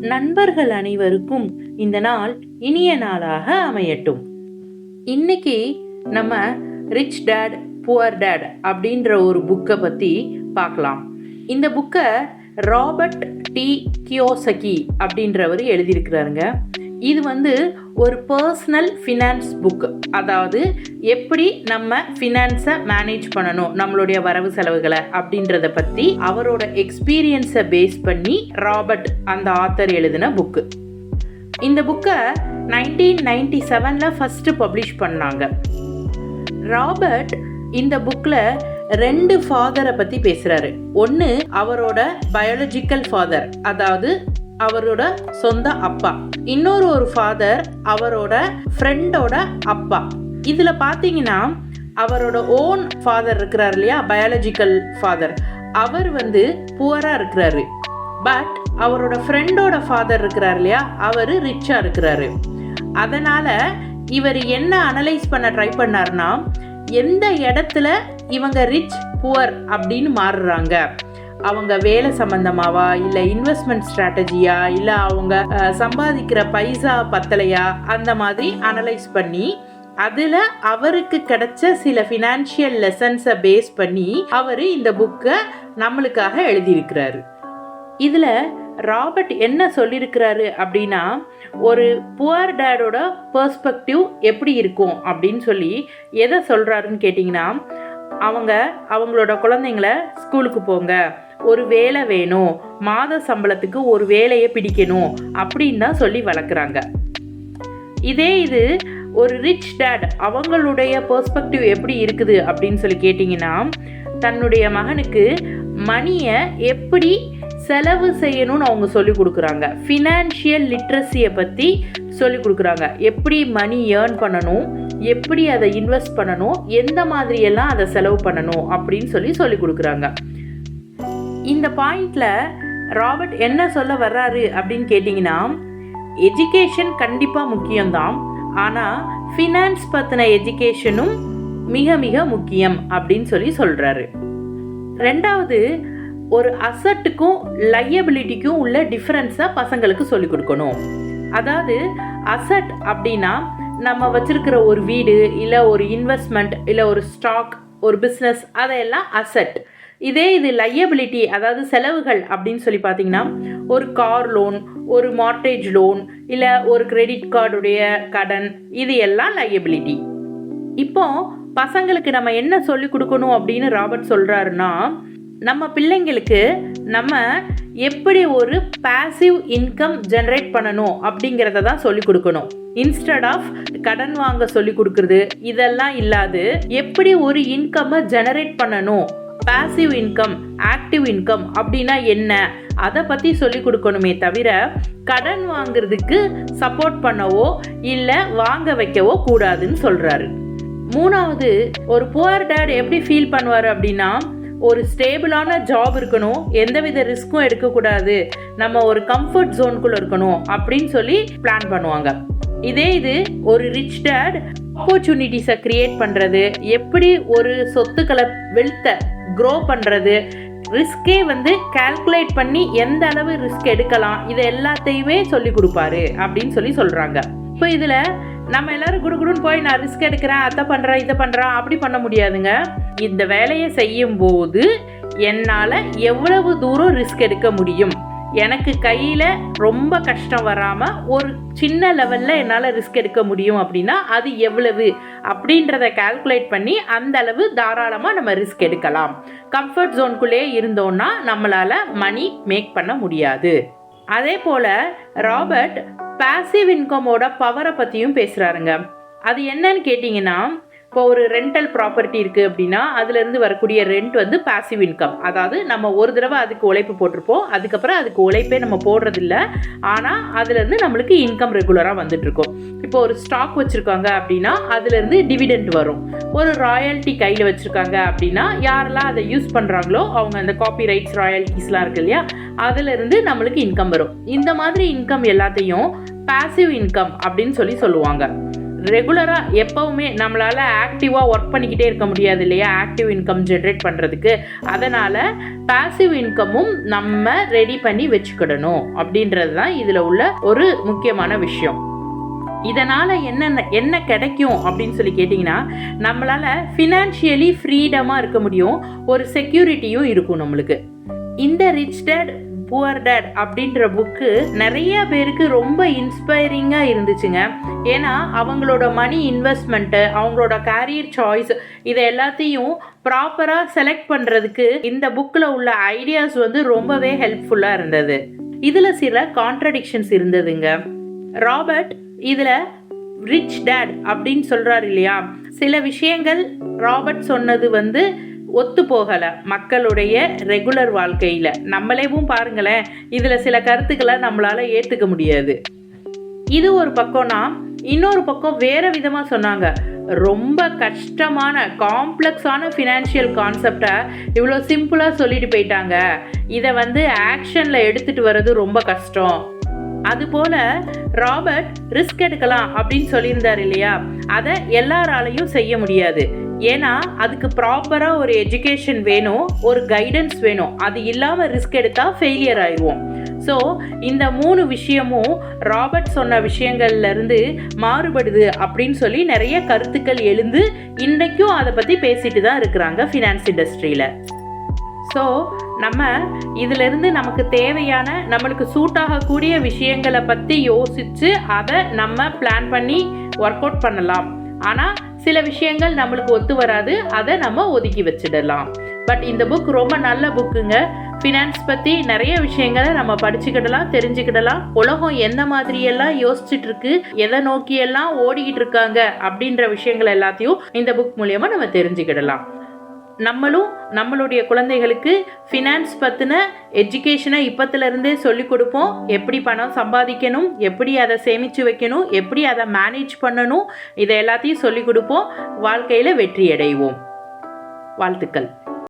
நண்பர்கள் அனைவருக்கும் இந்த நாள் இனிய நாளாக அமையட்டும். இன்னைக்கு நம்ம ரிச் டேட் புவர் டேட் அப்படின்ற ஒரு புக்கை பற்றி பார்க்கலாம். இந்த புக்கை ராபர்ட் டி கியோசகி அப்படின்றவர் எழுதியிருக்கிறாருங்க. இது ஒரு பர்சனல் ஃபினான்ஸ் புக். அதாவது எப்படி நம்ம ஃபினான்ஸை மேனேஜ் பண்ணணும், நம்மளுடைய வரவு செலவுகளை அப்படின்றத பற்றி அவரோட எக்ஸ்பீரியன்ஸை பேஸ் பண்ணி ராபர்ட் அந்த ஆத்தர் எழுதின புக்கு. இந்த புக்கை 1997 ஃபர்ஸ்ட் பப்ளிஷ் பண்ணாங்க. ராபர்ட் இந்த புக்கில் 2 ஃபாதரை பற்றி பேசுகிறாரு. ஒன்று அவரோட பயாலஜிக்கல் ஃபாதர், அதாவது அவரோட சொந்த அப்பா. இன்னொரு ஃபாதர் அவரோட ஃப்ரெண்டோட அப்பா. இதில் பார்த்தீங்கன்னா அவரோட ஓன் ஃபாதர் இருக்கிறார் இல்லையா, பயாலஜிக்கல் ஃபாதர், அவர் புவராக இருக்கிறாரு. பட் அவரோட ஃப்ரெண்டோட ஃபாதர் இருக்கிறார் இல்லையா, அவர் ரிச்சாக இருக்கிறாரு. அதனால் இவர் என்ன அனலைஸ் பண்ண ட்ரை பண்ணார்னா, எந்த இடத்துல இவங்க ரிச் புவர் அப்படின்னு மாறுறாங்க, அவங்க வேலை சம்பந்தமாவா, இல்லை இன்வெஸ்ட்மெண்ட் ஸ்ட்ராட்டஜியா, இல்லை அவங்க சம்பாதிக்கிற பைசா பத்தலையா, அந்த மாதிரி அனலைஸ் பண்ணி அதில் அவருக்கு கிடைச்ச சில ஃபினான்ஷியல் லெசன்ஸை பேஸ் பண்ணி அவர் இந்த புக்கை நம்மளுக்காக எழுதியிருக்கிறாரு. இதில் ராபர்ட் என்ன சொல்லியிருக்கிறாரு அப்படின்னா, ஒரு புவர் டேடோட பெர்ஸ்பெக்டிவ் எப்படி இருக்கும் அப்படின்னு சொல்லி எதை சொல்கிறாருன்னு கேட்டிங்கன்னா, அவங்களோட குழந்தைங்கள ஸ்கூலுக்கு போங்க, ஒரு வேலை வேணும், மாத சம்பளத்துக்கு ஒரு வேலையை பிடிக்கணும் அப்படின்னு தான் சொல்லி வளர்க்குறாங்க. இது ஒரு ரிச் டேட் அவங்களுடைய பெர்ஸ்பெக்டிவ் எப்படி இருக்குது அப்படின்னு சொல்லி கேட்டிங்கன்னா, தன்னுடைய மகனுக்கு மணியை எப்படி செலவு செய்யணும்னு அவங்க சொல்லி கொடுக்குறாங்க. ஃபினான்ஷியல் லிட்ரஸியை பற்றி சொல்லி கொடுக்குறாங்க. எப்படி மணி ஏர்ன் பண்ணணும், எப்படி அதை இன்வெஸ்ட் பண்ணணும், எந்த மாதிரியெல்லாம் அதை செலவு பண்ணணும் அப்படின்னு சொல்லி கொடுக்குறாங்க. இந்த பாயிண்டில் ராபர்ட் என்ன சொல்ல வர்றாரு அப்படின்னு கேட்டிங்கன்னா, எஜுகேஷன் கண்டிப்பாக முக்கியம்தான், ஆனால் ஃபினான்ஸ் பற்றின எஜுகேஷனும் மிக மிக முக்கியம் அப்படின்னு சொல்கிறாரு. ரெண்டாவது, ஒரு அசட்டுக்கும் லையபிலிட்டிக்கும் உள்ள டிஃப்ரென்ஸை பசங்களுக்கு சொல்லிக் கொடுக்கணும். அதாவது அசட் அப்படின்னா நம்ம வச்சிருக்கிற ஒரு வீடு, இல்லை ஒரு இன்வெஸ்ட்மெண்ட், இல்லை ஒரு ஸ்டாக், ஒரு பிஸ்னஸ், அதையெல்லாம் அசட். இது லையபிலிட்டி, அதாவது செலவுகள் அப்படின்னு சொல்லி பார்த்தீங்கன்னா, ஒரு கார் லோன், ஒரு மார்ட்கேஜ் லோன், இல்லை ஒரு கிரெடிட் கார்டுடைய கடன், இது எல்லாம் லையபிலிட்டி. இப்போ பசங்களுக்கு நம்ம என்ன சொல்லி கொடுக்கணும் அப்படின்னு ராபர்ட் சொல்கிறாருன்னா, நம்ம பிள்ளைங்களுக்கு நம்ம எப்படி ஒரு பாசிவ் இன்கம் ஜென்ரேட் பண்ணணும் அப்படிங்கிறத தான் சொல்லிக் கொடுக்கணும். இன்ஸ்டெட் ஆஃப் கடன் வாங்க சொல்லி கொடுக்குறது இதெல்லாம் இல்லாது, எப்படி ஒரு இன்கம்மை ஜெனரேட் பண்ணணும், பாசிவ் இன்கம், ஆக்டிவ் இன்கம் அப்படின்னா என்ன, அதை பற்றி சொல்லி கொடுக்கணுமே தவிர கடன் வாங்குறதுக்கு சப்போர்ட் பண்ணவோ இல்லை வாங்க வைக்கவோ கூடாதுன்னு சொல்கிறாரு. மூணாவது, ஒரு புவர் டேட் எப்படி ஃபீல் பண்ணுவார் அப்படின்னா, ஒரு ஸ்டேபிளான ஜாப் இருக்கணும், எந்தவித ரிஸ்க்கும் எடுக்கக்கூடாது, நம்ம ஒரு கம்ஃபர்ட் ஜோனுக்குள்ளே இருக்கணும் அப்படின்னு சொல்லி பிளான் பண்ணுவாங்க. இது ஒரு ரிச் டேட் ஆப்பர்ச்சுனிட்டிஸை கிரியேட் பண்ணுறது, எப்படி ஒரு சொத்துக்களை வெல்த்தை க்ரோ பண்ணுறது, ரிஸ்கே கால்குலேட் பண்ணி எந்த அளவு ரிஸ்க் எடுக்கலாம், இது எல்லாத்தையுமே சொல்லி கொடுப்பாரு அப்படின்னு சொல்கிறாங்க. இப்போ இதில் நம்ம எல்லாரும் குடுகுடுன்னு போய் நான் ரிஸ்க் எடுக்கிறேன், அதை பண்ணுறேன், இதை பண்ணுறேன் அப்படி பண்ண முடியாதுங்க. இந்த வேலையை செய்யும்போது என்னால் எவ்வளவு தூரம் ரிஸ்க் எடுக்க முடியும், எனக்கு கையில் ரொம்ப கஷ்டம் வராமல் ஒரு சின்ன லெவலில் என்னால் ரிஸ்க் எடுக்க முடியும் அப்படின்னா அது எவ்வளவு அப்படின்றத கால்குலேட் பண்ணி அந்த அளவு தாராளமாக நம்ம ரிஸ்க் எடுக்கலாம். கம்ஃபர்ட் ஜோனுக்குள்ளே இருந்தோன்னா நம்மளால் மணி மேக் பண்ண முடியாது. அதே போல் ராபர்ட் பாசிவ் இன்கமோட பவரை பற்றியும் பேசுகிறாருங்க. அது என்னன்னு கேட்டிங்கன்னா, இப்போ ஒரு ரெண்டல் ப்ராப்பர்ட்டி இருக்குது அப்படின்னா அதுலேருந்து வரக்கூடிய ரெண்ட் பாசிவ் இன்கம். அதாவது நம்ம ஒரு தடவை அதுக்கு உழைப்பு போட்டிருப்போம், அதுக்கப்புறம் அதுக்கு உழைப்பே நம்ம போடுறதில்ல, ஆனால் அதுலேருந்து நம்மளுக்கு இன்கம் ரெகுலராக வந்துட்டுருக்கோம். இப்போ ஒரு ஸ்டாக் வச்சுருக்காங்க அப்படின்னா அதுலேருந்து டிவிடெண்ட் வரும். ஒரு ராயல்ட்டி கையில் வச்சுருக்காங்க அப்படின்னா யாரெல்லாம் அதை யூஸ் பண்ணுறாங்களோ அவங்க அந்த காப்பி ரைட்ஸ், ராயல்ட்டிஸ்லாம் இருக்கு இல்லையா, அதுலேருந்து நம்மளுக்கு இன்கம் வரும். இந்த மாதிரி இன்கம் எல்லாத்தையும் பாசிவ் இன்கம் அப்படின்னு சொல்லுவாங்க. ரெகுலராக எப்போவுமே நம்மளால் ஆக்டிவாக ஒர்க் பண்ணிக்கிட்டே இருக்க முடியாது இல்லையா, ஆக்டிவ் இன்கம் ஜென்ரேட் பண்ணுறதுக்கு. அதனால் பாசிவ் இன்கமும் நம்ம ரெடி பண்ணி வச்சுக்கிடணும் அப்படின்றது தான் இதில் உள்ள ஒரு முக்கியமான விஷயம். இதனால் என்ன கிடைக்கும் அப்படின்னு சொல்லி கேட்டிங்கன்னா, நம்மளால் ஃபினான்ஷியலி ஃப்ரீடமாக இருக்க முடியும், ஒரு செக்யூரிட்டியும் இருக்கும் நம்மளுக்கு. இந்த ரிச் டேட் புவர் டேட் அப்படின்ற புக்கு நிறைய பேருக்கு ரொம்ப இன்ஸ்பைரிங்காக இருந்துச்சுங்க. ஏன்னா அவங்களோட மணி இன்வெஸ்ட்மெண்ட்டு, அவங்களோட கேரியர் சாய்ஸ், இதை எல்லாத்தையும் ப்ராப்பராக செலக்ட் பண்ணுறதுக்கு இந்த புக்கில் உள்ள ஐடியாஸ் வந்து ரொம்பவே ஹெல்ப்ஃபுல்லாக இருந்தது. இதில் சில கான்ட்ரடிக்ஷன்ஸ் இருந்ததுங்க. ராபர்ட் இதில் ரிச் டேட் அப்படின்னு சொல்கிறார் இல்லையா, சில விஷயங்கள் ராபர்ட் சொன்னது வந்து ஒத்து போகலை மக்களுடைய ரெகுலர் வாழ்க்கையில். நம்மளேவும் பாருங்களேன், இதில் சில கருத்துக்களை நம்மளால் ஏற்றுக்க முடியாது. இது ஒரு பக்கம்னா, இன்னொரு பக்கம் வேறு விதமாக சொன்னாங்க. ரொம்ப கஷ்டமான காம்ப்ளெக்ஸான ஃபினான்ஷியல் கான்செப்டை இவ்வளோ சிம்பிளாக சொல்லிட்டு போயிட்டாங்க. இதை வந்து ஆக்ஷனில் எடுத்துகிட்டு வர்றது ரொம்ப கஷ்டம். அதுபோல் ராபர்ட் ரிஸ்க் எடுக்கலாம் அப்படின்னு சொல்லியிருந்தார் இல்லையா, அதை எல்லாராலையும் செய்ய முடியாது. ஏன்னா அதுக்கு ப்ராப்பராக ஒரு எஜுகேஷன் வேணும், ஒரு கைடன்ஸ் வேணும். அது இல்லாமல் ரிஸ்க் எடுத்தால் ஃபெயிலியர் ஆயிடுவோம். ஸோ இந்த 3 விஷயமும் ராபர்ட் சொன்ன விஷயங்கள்லேருந்து மாறுபடுது அப்படின்னு சொல்லி நிறைய கருத்துக்கள் எழுந்து இன்றைக்கும் அதை பற்றி பேசிட்டு தான் இருக்கிறாங்க ஃபினான்ஸ் இண்டஸ்ட்ரியில். ஸோ நம்ம இதிலிருந்து நமக்கு தேவையான, நம்மளுக்கு சூட் ஆகக்கூடிய விஷயங்களை பற்றி யோசித்து அதை நம்ம பிளான் பண்ணி ஒர்க் அவுட் பண்ணலாம். ஆனால் சில விஷயங்கள் நம்மளுக்கு ஒத்து வராது, அதை நம்ம ஒதுக்கி வச்சிடலாம். பட் இந்த புக் ரொம்ப நல்ல புக்குங்க. ஃபினான்ஸ் பற்றி நிறைய விஷயங்களை நம்ம படிச்சுக்கிடலாம், தெரிஞ்சுக்கிடலாம். உலகம் எந்த மாதிரியெல்லாம் யோசிச்சுட்டு இருக்கு, எதை நோக்கியெல்லாம் ஓடிக்கிட்டு இருக்காங்க அப்படின்ற விஷயங்கள் எல்லாத்தையும் இந்த புக் மூலமா நம்ம தெரிஞ்சுக்கிடலாம். நம்மளும் நம்மளுடைய குழந்தைகளுக்கு ஃபினான்ஸ் பற்றின எஜுகேஷனை இப்போத்துலேருந்தே சொல்லிக் கொடுப்போம். எப்படி பணம் சம்பாதிக்கணும், எப்படி அதை சேமித்து வைக்கணும், எப்படி அதை மேனேஜ் பண்ணணும், இதை எல்லாத்தையும் சொல்லிக் கொடுப்போம். வாழ்க்கையில் வெற்றி அடைவோம். வாழ்த்துக்கள்.